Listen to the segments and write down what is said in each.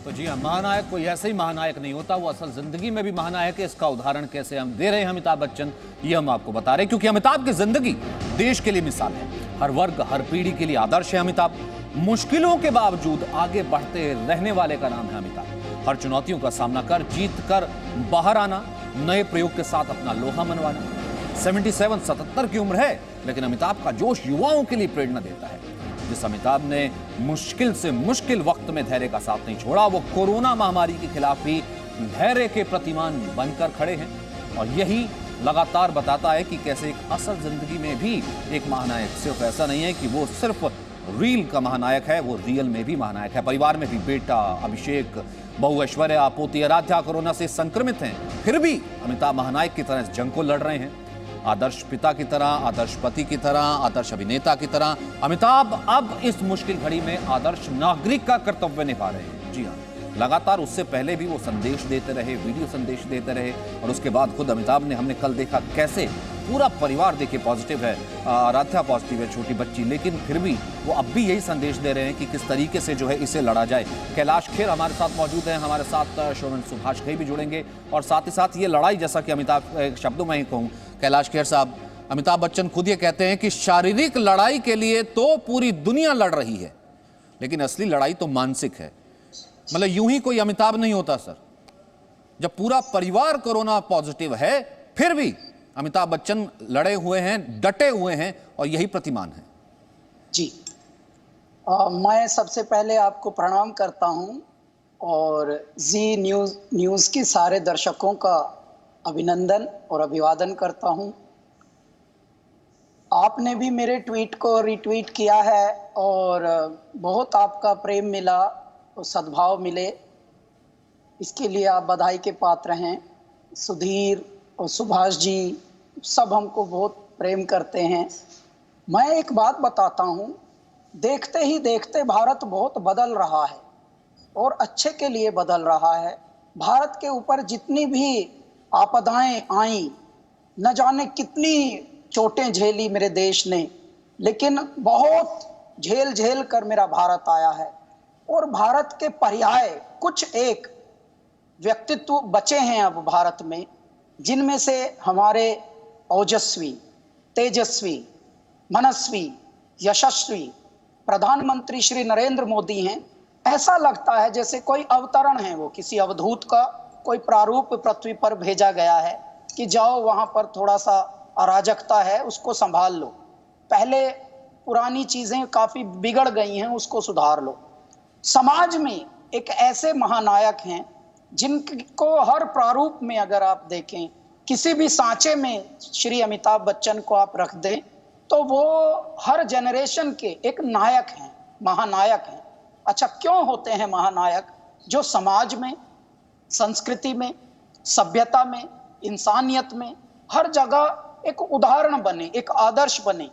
तो जी हाँ, महानायक कोई ऐसे ही महानायक नहीं होता, वो असल जिंदगी में भी महानायक है। इसका उदाहरण कैसे हम दे रहे हैं अमिताभ बच्चन, ये हम आपको बता रहे हैं, क्योंकि अमिताभ की जिंदगी देश के लिए मिसाल है। हर वर्ग हर पीढ़ी के लिए आदर्श है अमिताभ। मुश्किलों के बावजूद आगे बढ़ते रहने वाले का नाम है अमिताभ। हर चुनौतियों का सामना कर जीत कर बाहर आना, नए प्रयोग के साथ अपना लोहा मनवाना। 77 की उम्र है, लेकिन अमिताभ का जोश युवाओं के लिए प्रेरणा देता है। जिस अमिताभ ने मुश्किल से मुश्किल वक्त में धैर्य का साथ नहीं छोड़ा, वो कोरोना महामारी के खिलाफ भी धैर्य के प्रतिमान बनकर खड़े हैं। और यही लगातार बताता है कि कैसे एक असल जिंदगी में भी एक महानायक सिर्फ ऐसा नहीं है कि वो सिर्फ रील का महानायक है, वो रियल में भी महानायक है। परिवार में भी बेटा अभिषेक, बहू ऐश्वर्या, पोती आराध्या कोरोना से संक्रमित हैं, फिर भी अमिताभ महानायक की तरह इस जंग को लड़ रहे हैं। आदर्श पिता की तरह, आदर्श पति की तरह, आदर्श अभिनेता की तरह अमिताभ अब इस मुश्किल घड़ी में आदर्श नागरिक का कर्तव्य निभा रहे हैं। जी हाँ, लगातार उससे पहले भी वो संदेश देते रहे, वीडियो संदेश देते रहे, और उसके बाद खुद अमिताभ ने, हमने कल देखा कैसे पूरा परिवार देखिए पॉजिटिव है, आराध्या पॉजिटिव है, छोटी बच्ची, लेकिन फिर भी वो अब भी यही संदेश दे रहे हैं कि किस तरीके से जो है इसे लड़ा जाए। कैलाश खेर हमारे साथ मौजूद हैं, हमारे साथ शोभन सुभाष घई भी जुड़ेंगे, और साथ ही साथ ये लड़ाई, जैसा कि अमिताभ शब्दों में ही कहूँ, कैलाश खेर साहब, अमिताभ बच्चन खुद ये कहते हैं कि शारीरिक लड़ाई के लिए तो पूरी दुनिया लड़ रही है, लेकिन असली लड़ाई तो मानसिक है। मतलब यूं ही कोई अमिताभ नहीं होता सर, जब पूरा परिवार कोरोना पॉजिटिव है फिर भी अमिताभ बच्चन लड़े हुए हैं, डटे हुए हैं, और यही प्रतिमान है। जी, मैं सबसे पहले आपको प्रणाम करता हूं और जी न्यूज़ के सारे दर्शकों का अभिनंदन और अभिवादन करता हूं। आपने भी मेरे ट्वीट को रिट्वीट किया है और बहुत आपका प्रेम मिला और सद्भाव मिले, इसके लिए आप बधाई के पात्र हैं। सुधीर और सुभाष जी सब हमको बहुत प्रेम करते हैं। मैं एक बात बताता हूं, देखते ही देखते भारत बहुत बदल रहा है और अच्छे के लिए बदल रहा है। भारत के ऊपर जितनी भी आपदाएं आई, न जाने कितनी चोटें झेली मेरे देश ने, लेकिन बहुत झेल कर मेरा भारत आया है। और भारत के पर्याय कुछ एक व्यक्तित्व बचे हैं अब भारत में, जिनमें से हमारे ओजस्वी, तेजस्वी, मनस्वी, यशस्वी प्रधानमंत्री श्री नरेंद्र मोदी हैं। ऐसा लगता है जैसे कोई अवतरण है, वो किसी अवधूत का कोई प्रारूप पृथ्वी पर भेजा गया है कि जाओ वहां पर थोड़ा सा अराजकता है, उसको संभाल लो, पहले पुरानी चीजें काफी बिगड़ गई हैं, उसको सुधार लो। समाज में एक ऐसे महानायक हैं जिनको हर प्रारूप में अगर आप देखें, किसी भी सांचे में श्री अमिताभ बच्चन को आप रख दें तो वो हर जनरेशन के एक नायक हैं, महानायक हैं। अच्छा, क्यों होते हैं महानायक? जो समाज में, संस्कृति में, सभ्यता में, इंसानियत में हर जगह एक उदाहरण बने, एक आदर्श बने।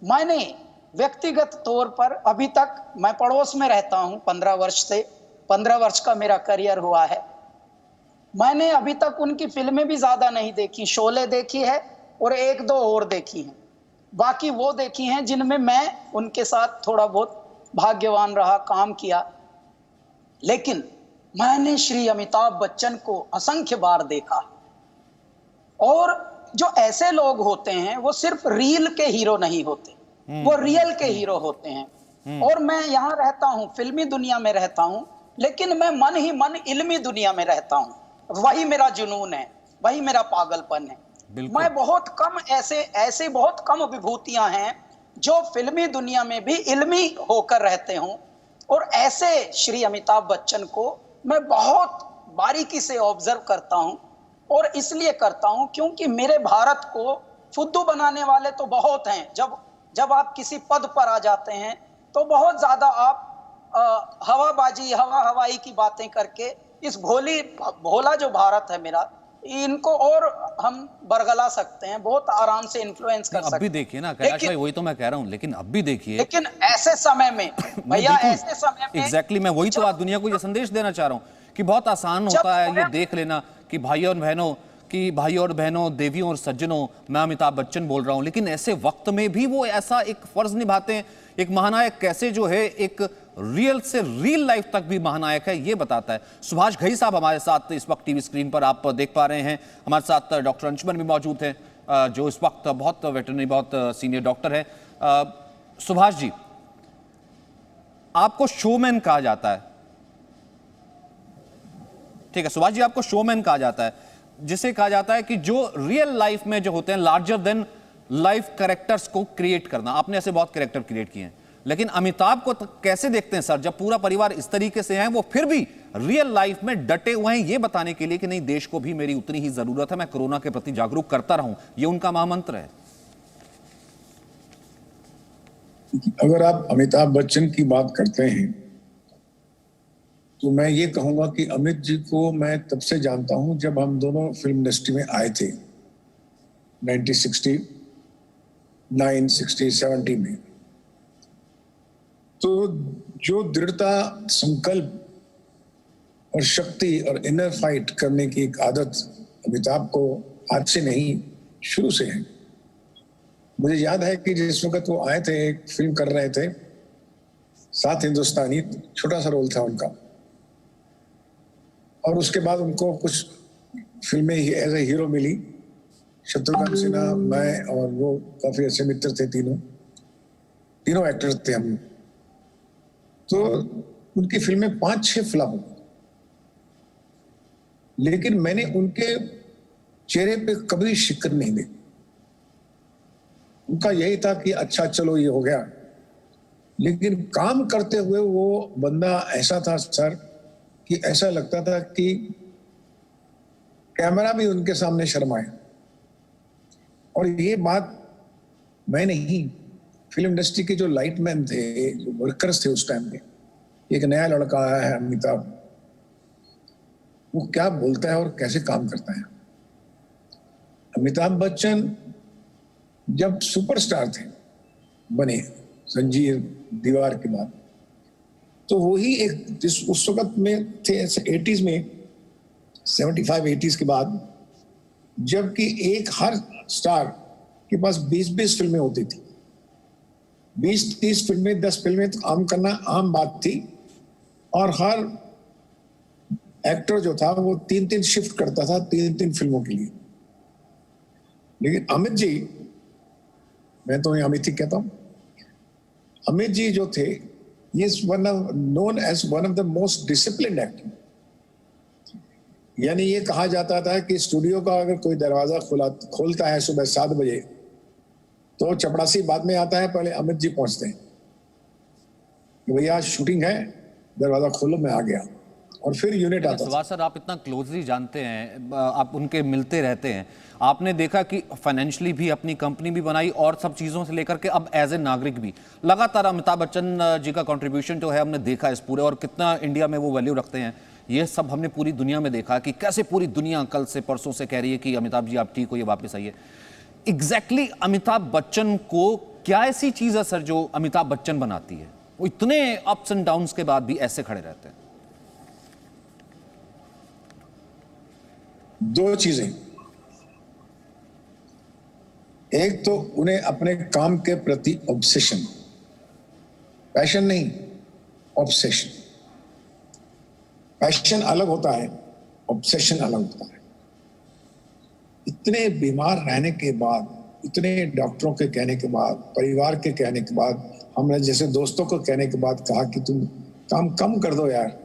मैंने व्यक्तिगत तौर पर अभी तक, मैं पड़ोस में रहता हूं 15 वर्ष का मेरा करियर हुआ है। मैंने अभी तक उनकी फिल्में भी ज्यादा नहीं देखी। शोले देखी है और एक दो और देखी हैं, बाकी वो देखी हैं जिनमें मैं उनके साथ थोड़ा बहुत भाग्यवान रहा, काम किया। लेकिन मैंने श्री अमिताभ बच्चन को असंख्य बार देखा। और जो ऐसे लोग होते हैं वो सिर्फ रील के हीरो नहीं होते, वो रियल के हीरो होते हैं। और मैं यहाँ रहता हूँ, फिल्मी दुनिया में रहता हूँ, लेकिन मैं मन ही मन इल्मी दुनिया में रहता हूँ। वही मेरा जुनून है, वही मेरा पागलपन है। मैं बहुत कम ऐसे बहुत कम विभूतियां हैं जो फिल्मी दुनिया में भी इल्मी होकर रहते हों, और ऐसे श्री अमिताभ बच्चन को मैं बहुत बारीकी से ऑब्जर्व करता हूं। और इसलिए करता हूं क्योंकि मेरे भारत को फुद्दू बनाने वाले तो बहुत हैं। जब आप किसी पद पर आ जाते हैं तो बहुत ज्यादा आप हवाबाजी, हवाई की बातें करके इस भोला जो भारत है मेरा, इनको और हम बरगला सकते हैं, बहुत आराम से इन्फ्लुएंस कर सकते हैं। अब भी देखिए ना कैलाश भाई, वही तो मैं कह रहा हूं, लेकिन अब भी देखिए, लेकिन ऐसे समय में भैया, ऐसे समय में एग्जैक्टली मैं वही तो आज दुनिया को ये संदेश देना चाह रहा हूं कि बहुत आसान होता है ये देख लेना कि भाई और बहनों, देवियों और सज्जनों, मैं अमिताभ बच्चन बोल रहा हूं, लेकिन ऐसे वक्त में भी वो ऐसा एक फर्ज निभाते हैं। एक महानायक कैसे जो है एक रियल से रियल लाइफ तक भी महानायक है, ये बताता है। सुभाष घई साहब हमारे साथ इस वक्त टीवी स्क्रीन पर आप देख पा रहे हैं। हमारे साथ डॉक्टर अंशुमन भी मौजूद हैं, जो इस वक्त बहुत वेटरनरी, बहुत सीनियर डॉक्टर है। सुभाष जी, आपको शोमैन कहा जाता है, ठीक है सुभाष जी, आपको शोमैन कहा जाता है, जिसे कहा जाता है कि जो रियल लाइफ में जो होते हैं लार्जर देन लाइफ कैरेक्टर्स को क्रिएट करना। आपने ऐसे बहुत कैरेक्टर क्रिएट किए हैं, लेकिन अमिताभ को कैसे देखते हैं सर, जब पूरा परिवार इस तरीके से है, वो फिर भी रियल लाइफ में डटे हुए हैं ये बताने के लिए कि नहीं, देश को भी मेरी उतनी ही जरूरत है, मैं कोरोना के प्रति जागरूक करता रहूं, ये उनका महामंत्र है। अगर आप अमिताभ बच्चन की बात करते हैं तो मैं ये कहूंगा कि अमित जी को मैं तब से जानता हूं जब हम दोनों फिल्म इंडस्ट्री में आए थे 1969, 60, 70 में। तो जो दृढ़ता, संकल्प और शक्ति और इनर फाइट करने की एक आदत अमिताभ को आज से नहीं, शुरू से है। मुझे याद है कि जिस वक्त वो आए थे, एक फिल्म कर रहे थे 7 हिंदुस्तानी, छोटा सा रोल था उनका, और उसके बाद उनको कुछ फिल्में एज ए हीरो मिली। शत्रुघ्न सिन्हा, मैं और वो काफी अच्छे मित्र थे, तीनों एक्टर्स थे हम। तो उनकी फिल्में 5-6 फ्लॉप हो, लेकिन मैंने उनके चेहरे पे कभी शिकन नहीं देखी। उनका यही था कि अच्छा चलो ये हो गया, लेकिन काम करते हुए वो बंदा ऐसा था सर कि ऐसा लगता था कि कैमरा भी उनके सामने शर्माए। और ये बात मैं नहीं, फिल्म इंडस्ट्री के जो लाइटमैन थे, जो वर्कर्स थे उस टाइम में, एक नया लड़का आया है अमिताभ, वो क्या बोलता है और कैसे काम करता है। अमिताभ बच्चन जब सुपरस्टार थे, बने संजीव दीवार के बाद, तो वही एक जिस उस वक्त में थे 80s में, 75-80s के बाद, जबकि एक हर स्टार के पास 20-20 फिल्में होती थी, 20-30 फिल्में, 10 फिल्में तो काम करना आम बात थी, और हर एक्टर जो था वो 3-3 शिफ्ट करता था 3-3 फिल्मों के लिए। लेकिन अमित जी, मैं तो अमित ही कहता हूं, अमित जी जो थे, he is known as one of the most disciplined actor। यानी ये कहा जाता था कि स्टूडियो का अगर कोई दरवाजा खोलता है सुबह 7 बजे, तो चपड़ासी बाद में आता है, पहले अमित जी पहुंचते हैं कि भैया शूटिंग है, दरवाजा खोलो, मैं आ गया, और फिर यूनिट आता। सुभाष सर, आप इतना क्लोजली जानते हैं, आप उनके मिलते रहते हैं, आपने देखा कि फाइनेंशियली भी अपनी कंपनी भी बनाई और सब चीज़ों से लेकर के अब एज ए नागरिक भी लगातार अमिताभ बच्चन जी का कंट्रीब्यूशन जो है हमने देखा इस पूरे, और कितना इंडिया में वो वैल्यू रखते हैं, ये सब हमने पूरी दुनिया में देखा कि कैसे पूरी दुनिया कल से परसों से कह रही है कि अमिताभ जी आप ठीक हो, ये वापस आइए। एग्जैक्टली अमिताभ बच्चन को क्या ऐसी चीज़ है सर जो अमिताभ बच्चन बनाती है, वो इतने अप्स एंड डाउन्स के बाद भी ऐसे खड़े रहते हैं? 2 चीजें, एक तो उन्हें अपने काम के प्रति ऑब्सेशन, पैशन नहीं, ऑब्सेशन। पैशन अलग होता है, ऑब्सेशन अलग होता है। इतने बीमार रहने के बाद, इतने डॉक्टरों के कहने के बाद, परिवार के कहने के बाद, हमने जैसे दोस्तों को कहने के बाद कहा कि तुम काम कम कर दो यार,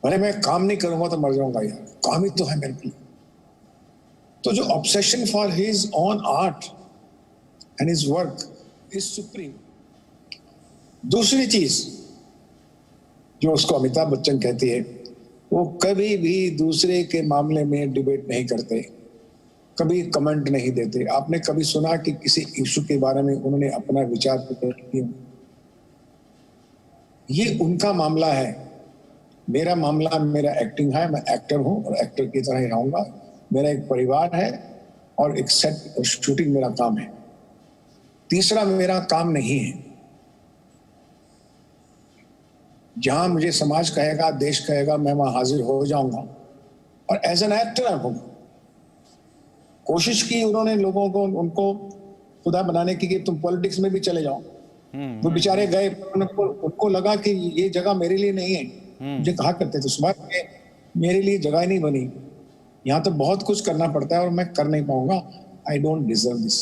अरे मैं काम नहीं करूंगा तो मर जाऊंगा यार, काम ही तो है मेरे लिए। तो जो obsession for his on art and his work is supreme. दूसरी चीज जो उसको अमिताभ बच्चन कहती है, वो कभी भी दूसरे के मामले में डिबेट नहीं करते, कभी कमेंट नहीं देते। आपने कभी सुना कि किसी इशू के बारे में उन्होंने अपना विचार प्रकट किया? ये उनका मामला है। मेरा मामला, मेरा एक्टिंग है, मैं एक्टर हूं और एक्टर की तरह ही रहूंगा। मेरा एक परिवार है और एक सेट और शूटिंग मेरा काम है। तीसरा मेरा काम नहीं है। जहां मुझे समाज कहेगा, देश कहेगा, मैं वहां हाजिर हो जाऊंगा और एज एन एक्टर रहूंगा। कोशिश की उन्होंने लोगों को, उनको खुदा बनाने की कि तुम पॉलिटिक्स में भी चले जाओ, वो बेचारे गए, उनको लगा कि ये जगह मेरे लिए नहीं है। मुझे कहा करते थे सुभाष, मेरे लिए जगह ही नहीं बनी, यहाँ तो बहुत कुछ करना पड़ता है और मैं कर नहीं पाऊंगा, आई डोंट डिजर्व दिस।